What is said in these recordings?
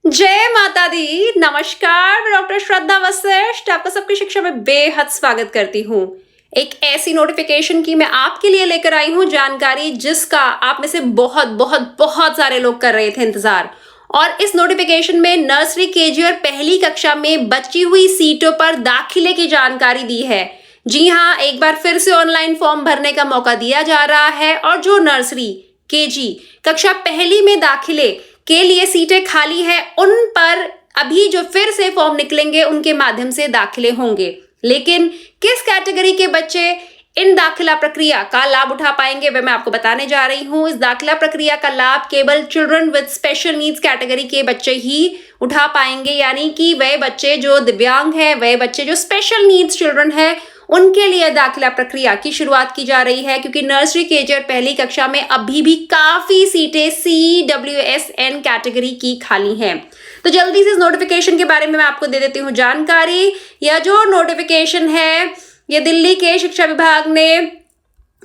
जय माता दी। नमस्कार, मैं डॉक्टर श्रद्धा वशिष्ठ आपका सबकी शिक्षा में बेहद स्वागत करती हूँ। एक ऐसी नोटिफिकेशन की मैं आपके लिए लेकर आई हूँ जानकारी जिसका आप में से बहुत बहुत बहुत सारे लोग कर रहे थे इंतजार। और इस नोटिफिकेशन में नर्सरी, केजी और पहली कक्षा में बची हुई सीटों पर दाखिले की जानकारी दी है। जी हाँ, एक बार फिर से ऑनलाइन फॉर्म भरने का मौका दिया जा रहा है और जो नर्सरी, केजी, कक्षा पहली में दाखिले के लिए सीटें खाली है उन पर अभी जो फिर से फॉर्म निकलेंगे उनके माध्यम से दाखिले होंगे। लेकिन किस कैटेगरी के बच्चे इन दाखिला प्रक्रिया का लाभ उठा पाएंगे वह मैं आपको बताने जा रही हूँ। इस दाखिला प्रक्रिया का लाभ केवल children with special needs category के बच्चे ही उठा पाएंगे, यानी कि वह बच्चे जो दिव्यांग है, वह बच्चे जो स्पेशल नीड्स चिल्ड्रन है, उनके लिए दाखिला प्रक्रिया की शुरुआत की जा रही है। क्योंकि नर्सरी, केजी और पहली कक्षा में अभी भी काफी सीटें CWSN कैटेगरी की खाली हैं। तो जल्दी से इस नोटिफिकेशन के बारे में मैं आपको दे देती हूँ जानकारी। यह जो नोटिफिकेशन है ये दिल्ली के शिक्षा विभाग ने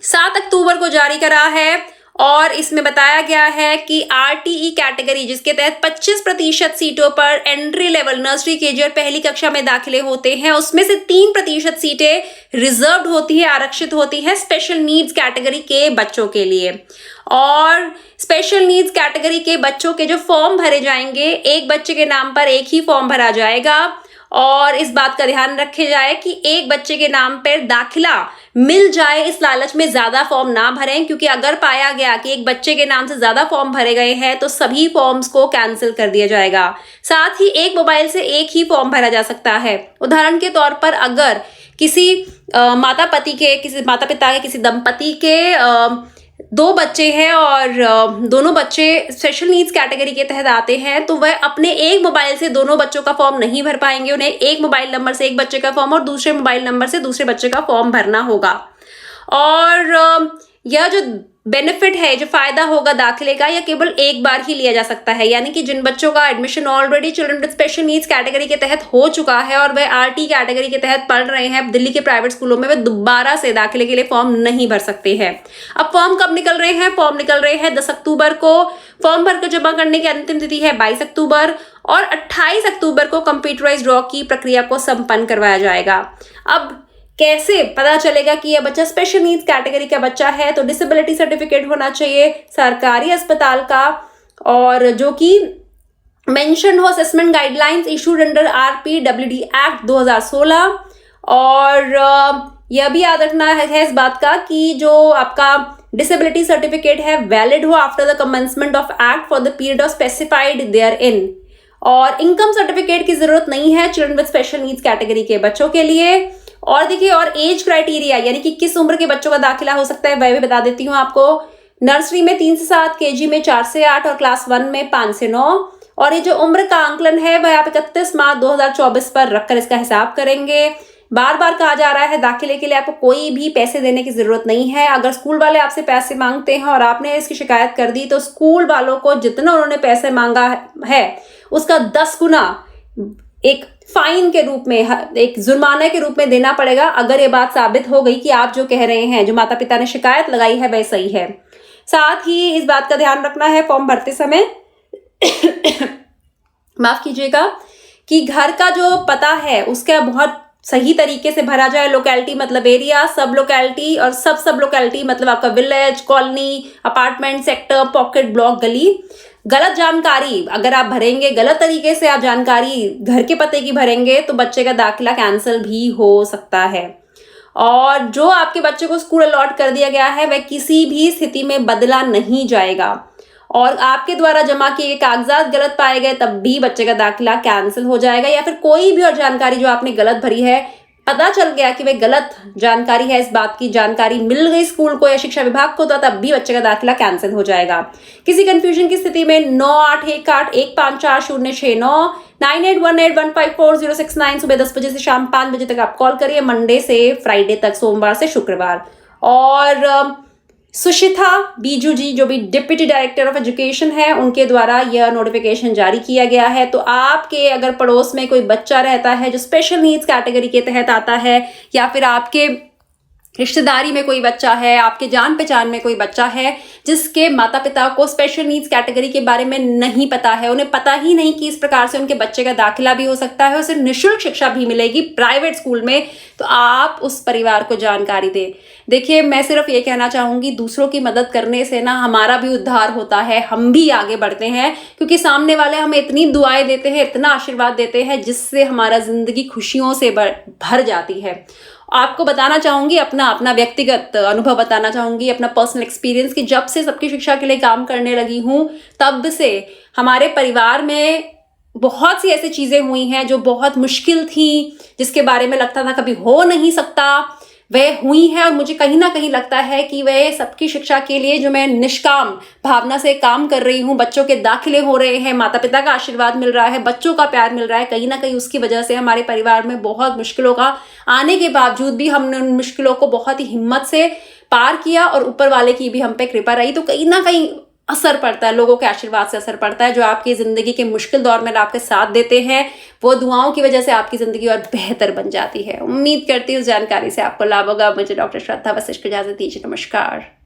7 अक्टूबर को जारी करा है और इसमें बताया गया है कि RTE कैटेगरी जिसके तहत 25% सीटों पर एंट्री लेवल नर्सरी, केजी और पहली कक्षा में दाखिले होते हैं, उसमें से 3% सीटें रिजर्व्ड होती है, आरक्षित होती है स्पेशल नीड्स कैटेगरी के बच्चों के लिए। और स्पेशल नीड्स कैटेगरी के बच्चों के जो फॉर्म भरे जाएंगे, एक बच्चे के नाम पर एक ही फॉर्म भरा जाएगा। और इस बात का ध्यान रखे जाए कि एक बच्चे के नाम पर दाखिला मिल जाए इस लालच में ज्यादा फॉर्म ना भरें, क्योंकि अगर पाया गया कि एक बच्चे के नाम से ज्यादा फॉर्म भरे गए हैं तो सभी फॉर्म्स को कैंसिल कर दिया जाएगा। साथ ही एक मोबाइल से एक ही फॉर्म भरा जा सकता है। उदाहरण के तौर पर अगर किसी माता पिता के किसी दंपति के 2 बच्चे हैं और दोनों बच्चे स्पेशल नीड्स कैटेगरी के तहत आते हैं, तो वह अपने एक मोबाइल से दोनों बच्चों का फॉर्म नहीं भर पाएंगे। उन्हें एक मोबाइल नंबर से एक बच्चे का फॉर्म और दूसरे मोबाइल नंबर से दूसरे बच्चे का फॉर्म भरना होगा। और यह जो बेनिफिट है, जो फायदा होगा दाखिले का, यह केवल एक बार ही लिया जा सकता है। यानी कि जिन बच्चों का admission already children with special needs category के तहत हो चुका है और वह RT कैटेगरी के तहत पढ़ रहे हैं दिल्ली के प्राइवेट स्कूलों में, वे दोबारा से दाखिले के लिए फॉर्म नहीं भर सकते हैं। अब फॉर्म कब निकल रहे हैं? फॉर्म निकल रहे हैं 10 अक्टूबर को। फॉर्म भरकर जमा करने की अंतिम तिथि है 22 अक्टूबर और 28 अक्टूबर को कंप्यूटराइज ड्रॉ की प्रक्रिया को संपन्न करवाया जाएगा। अब कैसे पता चलेगा कि यह बच्चा स्पेशल नीड्स कैटेगरी का बच्चा है? तो डिसेबिलिटी सर्टिफिकेट होना चाहिए सरकारी अस्पताल का, और जो कि मेंशन हो assessment guidelines issued under RPWD act 2016। और यह भी याद रखना है इस बात का कि जो आपका डिसेबिलिटी सर्टिफिकेट है वैलिड हो after the commencement of act for the period of specified therein. और इनकम सर्टिफिकेट की जरूरत नहीं है children with special needs category के बच्चों के लिए। और देखिए, और एज क्राइटेरिया यानी कि किस उम्र के बच्चों का दाखिला हो सकता है वह भी बता देती हूँ आपको। नर्सरी में 3 से 7, केजी में 4 से 8 और क्लास 1 में 5 से 9। और ये जो उम्र का आंकलन है वह आप 31 मार्च 2024 पर रखकर इसका हिसाब करेंगे। बार बार कहा जा रहा है दाखिले के लिए आपको कोई भी पैसे देने की जरूरत नहीं है। अगर स्कूल वाले आपसे पैसे मांगते हैं और आपने इसकी शिकायत कर दी तो स्कूल वालों को जितना उन्होंने पैसे मांगा है उसका 10 गुना एक फाइन के रूप में, एक जुर्माने के रूप में देना पड़ेगा, अगर ये बात साबित हो गई कि आप जो कह रहे हैं, जो माता पिता ने शिकायत लगाई है, वह सही है। साथ ही इस बात का ध्यान रखना है फॉर्म भरते समय माफ कीजिएगा, कि घर का जो पता है उसका बहुत सही तरीके से भरा जाए। लोकेलिटी मतलब एरिया, सब लोकेलिटी, और सब लोकेलिटी मतलब आपका village, colony, apartment, sector, pocket, block, गली। गलत जानकारी अगर आप भरेंगे, गलत तरीके से आप जानकारी घर के पते की भरेंगे तो बच्चे का दाखिला कैंसिल भी हो सकता है। और जो आपके बच्चे को स्कूल अलॉट कर दिया गया है वह किसी भी स्थिति में बदला नहीं जाएगा। और आपके द्वारा जमा किए कागजात गलत पाए गए तब भी बच्चे का दाखिला कैंसिल हो जाएगा। या फिर कोई भी और जानकारी जो आपने गलत भरी है, पता चल गया कि वह गलत जानकारी है, इस बात की जानकारी मिल गई स्कूल को या शिक्षा विभाग को, तो तब भी बच्चे का दाखिला कैंसिल हो जाएगा। किसी कंफ्यूजन की स्थिति में 9818154069 9818154069 सुबह 10 बजे से शाम 5 बजे तक आप कॉल करिए, मंडे से फ्राइडे तक, सोमवार से शुक्रवार। और सुशिथा बीजू जी जो भी डिप्टी डायरेक्टर ऑफ एजुकेशन है, उनके द्वारा यह नोटिफिकेशन जारी किया गया है। तो आपके अगर पड़ोस में कोई बच्चा रहता है जो स्पेशल नीड्स कैटेगरी के तहत आता है, या फिर आपके रिश्तेदारी में कोई बच्चा है, आपके जान पहचान में कोई बच्चा है जिसके माता पिता को स्पेशल नीड्स कैटेगरी के बारे में नहीं पता है, उन्हें पता ही नहीं कि इस प्रकार से उनके बच्चे का दाखिला भी हो सकता है और सिर्फ निःशुल्क शिक्षा भी मिलेगी प्राइवेट स्कूल में, तो आप उस परिवार को जानकारी दें। देखिए, मैं सिर्फ ये कहना चाहूंगी, दूसरों की मदद करने से ना हमारा भी उद्धार होता है, हम भी आगे बढ़ते हैं, क्योंकि सामने वाले हमें इतनी दुआएं देते हैं, इतना आशीर्वाद देते हैं, जिससे हमारा जिंदगी खुशियों से भर जाती है। आपको बताना चाहूंगी, अपना व्यक्तिगत अनुभव बताना चाहूंगी, अपना पर्सनल एक्सपीरियंस, कि जब से सबकी शिक्षा के लिए काम करने लगी हूं तब से हमारे परिवार में बहुत सी ऐसी चीजें हुई हैं जो बहुत मुश्किल थी, जिसके बारे में लगता था कभी हो नहीं सकता, वह हुई है। और मुझे कहीं ना कहीं लगता है कि वह सबकी शिक्षा के लिए जो मैं निष्काम भावना से काम कर रही हूँ, बच्चों के दाखिले हो रहे हैं, माता पिता का आशीर्वाद मिल रहा है, बच्चों का प्यार मिल रहा है, कहीं ना कहीं उसकी वजह से हमारे परिवार में बहुत मुश्किलों का आने के बावजूद भी हमने उन मुश्किलों को बहुत ही हिम्मत से पार किया और ऊपर वाले की भी हम पे कृपा रही। तो कहीं ना कहीं असर पड़ता है, लोगों के आशीर्वाद से असर पड़ता है, जो आपकी जिंदगी के मुश्किल दौर में आपके साथ देते हैं, वो दुआओं की वजह से आपकी जिंदगी और बेहतर बन जाती है। उम्मीद करती हूँ इस जानकारी से आपको लाभ होगा। मुझे डॉक्टर श्रद्धा वशिष्ठ को इजाजत दीजिए। नमस्कार।